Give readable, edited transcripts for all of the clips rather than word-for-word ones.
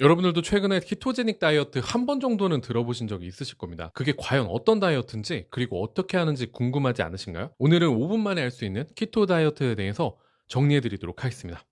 여러분들도 최근에 키토제닉 다이어트 한 번 정도는 들어보신 적이 있으실 겁니다. 그게 과연 어떤 다이어트인지 그리고 어떻게 하는지 궁금하지 않으신가요? 오늘은 5분 만에 할 수 있는 키토 다이어트에 대해서 정리해 드리도록 하겠습니다.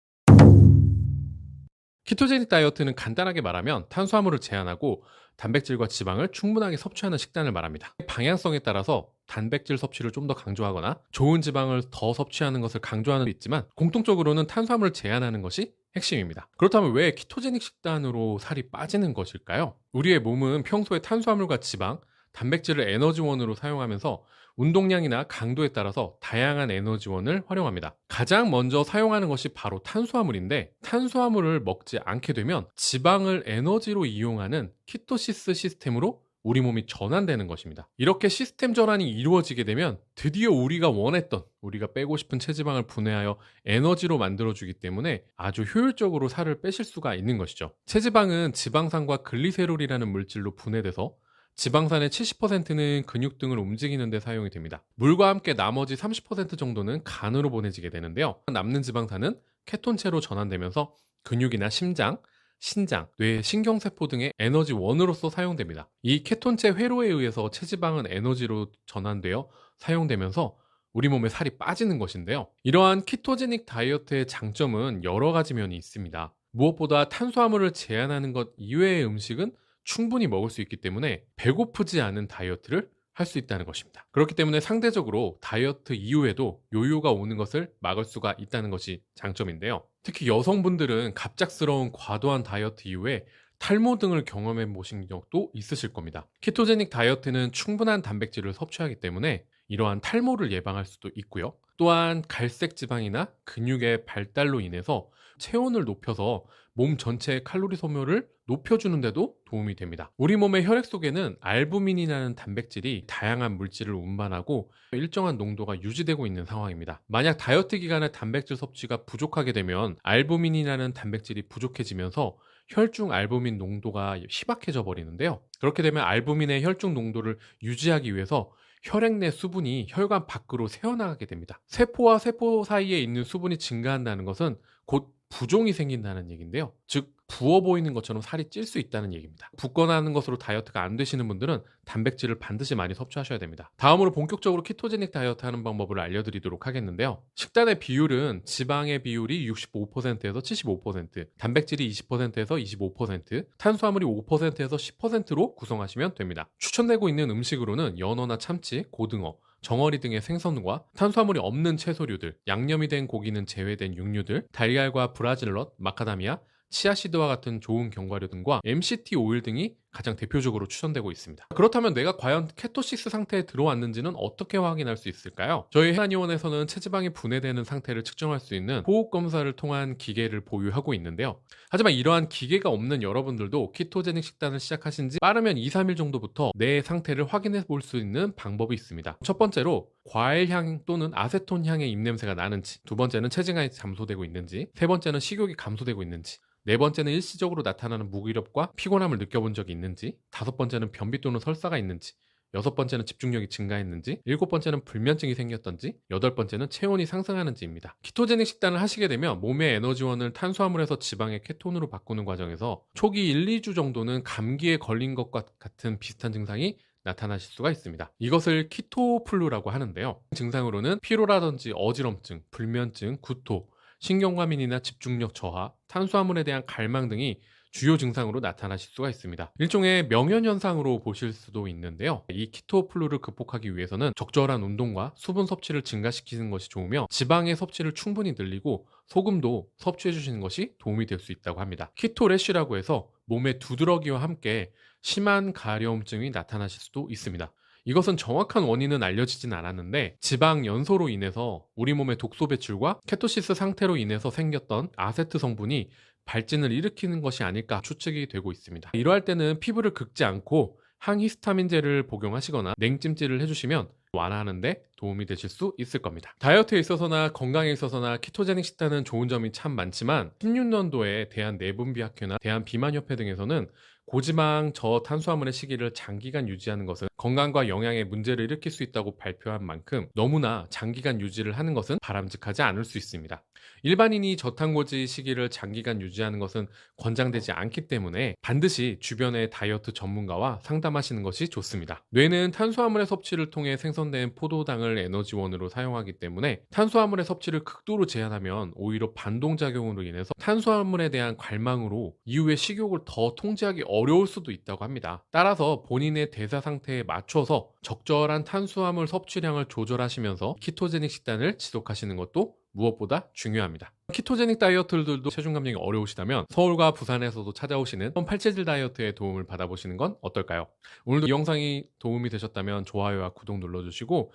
키토제닉 다이어트는 간단하게 말하면 탄수화물을 제한하고 단백질과 지방을 충분하게 섭취하는 식단을 말합니다. 방향성에 따라서 단백질 섭취를 좀 더 강조하거나 좋은 지방을 더 섭취하는 것을 강조하는 게 있지만 공통적으로는 탄수화물을 제한하는 것이 핵심입니다. 그렇다면 왜 키토제닉 식단으로 살이 빠지는 것일까요? 우리의 몸은 평소에 탄수화물과 지방, 단백질을 에너지원으로 사용하면서 운동량이나 강도에 따라서 다양한 에너지원을 활용합니다. 가장 먼저 사용하는 것이 바로 탄수화물인데, 탄수화물을 먹지 않게 되면 지방을 에너지로 이용하는 키토시스 시스템으로 우리 몸이 전환되는 것입니다. 이렇게 시스템 전환이 이루어지게 되면 드디어 우리가 빼고 싶은 체지방을 분해하여 에너지로 만들어주기 때문에 아주 효율적으로 살을 빼실 수가 있는 것이죠. 체지방은 지방산과 글리세롤이라는 물질로 분해돼서 지방산의 70%는 근육 등을 움직이는 데 사용이 됩니다. 물과 함께 나머지 30% 정도는 간으로 보내지게 되는데요. 남는 지방산은 케톤체로 전환되면서 근육이나 심장, 신장, 뇌, 신경세포 등의 에너지원으로서 사용됩니다. 이 케톤체 회로에 의해서 체지방은 에너지로 전환되어 사용되면서 우리 몸에 살이 빠지는 것인데요. 이러한 키토제닉 다이어트의 장점은 여러 가지 면이 있습니다. 무엇보다 탄수화물을 제한하는 것 이외의 음식은 충분히 먹을 수 있기 때문에 배고프지 않은 다이어트를 할 수 있다는 것입니다. 그렇기 때문에 상대적으로 다이어트 이후에도 요요가 오는 것을 막을 수가 있다는 것이 장점인데요. 특히 여성분들은 갑작스러운 과도한 다이어트 이후에 탈모 등을 경험해 보신 적도 있으실 겁니다. 키토제닉 다이어트는 충분한 단백질을 섭취하기 때문에 이러한 탈모를 예방할 수도 있고요. 또한 갈색 지방이나 근육의 발달로 인해서 체온을 높여서 몸 전체의 칼로리 소모를 높여주는데도 도움이 됩니다. 우리 몸의 혈액 속에는 알부민이라는 단백질이 다양한 물질을 운반하고 일정한 농도가 유지되고 있는 상황입니다. 만약 다이어트 기간에 단백질 섭취가 부족하게 되면 알부민이라는 단백질이 부족해지면서 혈중 알부민 농도가 희박해져 버리는데요. 그렇게 되면 알부민의 혈중 농도를 유지하기 위해서 혈액 내 수분이 혈관 밖으로 새어나가게 됩니다. 세포와 세포 사이에 있는 수분이 증가한다는 것은 곧 부종이 생긴다는 얘기인데요. 즉 부어 보이는 것처럼 살이 찔 수 있다는 얘기입니다. 붓거나 하는 것으로 다이어트가 안 되시는 분들은 단백질을 반드시 많이 섭취하셔야 됩니다. 다음으로 본격적으로 키토제닉 다이어트 하는 방법을 알려드리도록 하겠는데요. 식단의 비율은 지방의 비율이 65%에서 75%, 단백질이 20%에서 25%, 탄수화물이 5%에서 10%로 구성하시면 됩니다. 추천되고 있는 음식으로는 연어나 참치, 고등어, 정어리 등의 생선과 탄수화물이 없는 채소류들, 양념이 된 고기는 제외된 육류들, 달걀과 브라질넛, 마카다미아, 치아시드와 같은 좋은 견과류 등과 MCT 오일 등이 가장 대표적으로 추천되고 있습니다. 그렇다면 내가 과연 케토시스 상태에 들어왔는지는 어떻게 확인할 수 있을까요? 저희 한의원에서는 체지방이 분해되는 상태를 측정할 수 있는 호흡 검사를 통한 기계를 보유하고 있는데요. 하지만 이러한 기계가 없는 여러분들도 키토제닉 식단을 시작하신 지 빠르면 2, 3일 정도부터 내 상태를 확인해 볼 수 있는 방법이 있습니다. 첫 번째로 과일향 또는 아세톤 향의 입냄새가 나는지, 두 번째는 체지방이 감소되고 있는지, 세 번째는 식욕이 감소되고 있는지, 네 번째는 일시적으로 나타나는 무기력과 피곤함을 느껴본 적이 있는지, 다섯 번째는 변비 또는 설사가 있는지, 여섯 번째는 집중력이 증가했는지, 일곱 번째는 불면증이 생겼던지, 여덟 번째는 체온이 상승하는지입니다. 키토제닉 식단을 하시게 되면 몸의 에너지원을 탄수화물에서 지방의 케톤으로 바꾸는 과정에서 초기 1, 2주 정도는 감기에 걸린 것과 같은 비슷한 증상이 나타나실 수가 있습니다. 이것을 키토플루라고 하는데요. 증상으로는 피로라든지 어지럼증, 불면증, 구토, 신경과민이나 집중력 저하, 탄수화물에 대한 갈망 등이 주요 증상으로 나타나실 수가 있습니다. 일종의 명현현상으로 보실 수도 있는데요. 이 키토플루를 극복하기 위해서는 적절한 운동과 수분 섭취를 증가시키는 것이 좋으며 지방의 섭취를 충분히 늘리고 소금도 섭취해 주시는 것이 도움이 될 수 있다고 합니다. 키토래쉬라고 해서 몸의 두드러기와 함께 심한 가려움증이 나타나실 수도 있습니다. 이것은 정확한 원인은 알려지진 않았는데 지방 연소로 인해서 우리 몸의 독소 배출과 케토시스 상태로 인해서 생겼던 아세트 성분이 발진을 일으키는 것이 아닐까 추측이 되고 있습니다. 이러할 때는 피부를 긁지 않고 항히스타민제를 복용하시거나 냉찜질을 해주시면 완화하는 데 도움이 되실 수 있을 겁니다. 다이어트에 있어서나 건강에 있어서나 키토제닉 식단은 좋은 점이 참 많지만 16년도에 대한내분비학회나 대한비만협회 등에서는 고지방 저탄수화물의 시기를 장기간 유지하는 것은 건강과 영양에 문제를 일으킬 수 있다고 발표한 만큼 너무나 장기간 유지를 하는 것은 바람직하지 않을 수 있습니다. 일반인이 저탄고지 시기를 장기간 유지하는 것은 권장되지 않기 때문에 반드시 주변의 다이어트 전문가와 상담하시는 것이 좋습니다. 뇌는 탄수화물의 섭취를 통해 생성된 포도당을 에너지원으로 사용하기 때문에 탄수화물의 섭취를 극도로 제한하면 오히려 반동작용으로 인해서 탄수화물에 대한 갈망으로 이후에 식욕을 더 통제하기 어려울 수도 있다고 합니다. 따라서 본인의 대사 상태에 맞춰서 적절한 탄수화물 섭취량을 조절하시면서 키토제닉 식단을 지속하시는 것도 무엇보다 중요합니다. 키토제닉 다이어트들도 체중 감량이 어려우시다면 서울과 부산에서도 찾아오시는 팔체질 다이어트의 도움을 받아보시는 건 어떨까요? 오늘도 이 영상이 도움이 되셨다면 좋아요와 구독 눌러주시고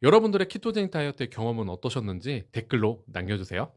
여러분들의 키토제닉 다이어트의 경험은 어떠셨는지 댓글로 남겨주세요.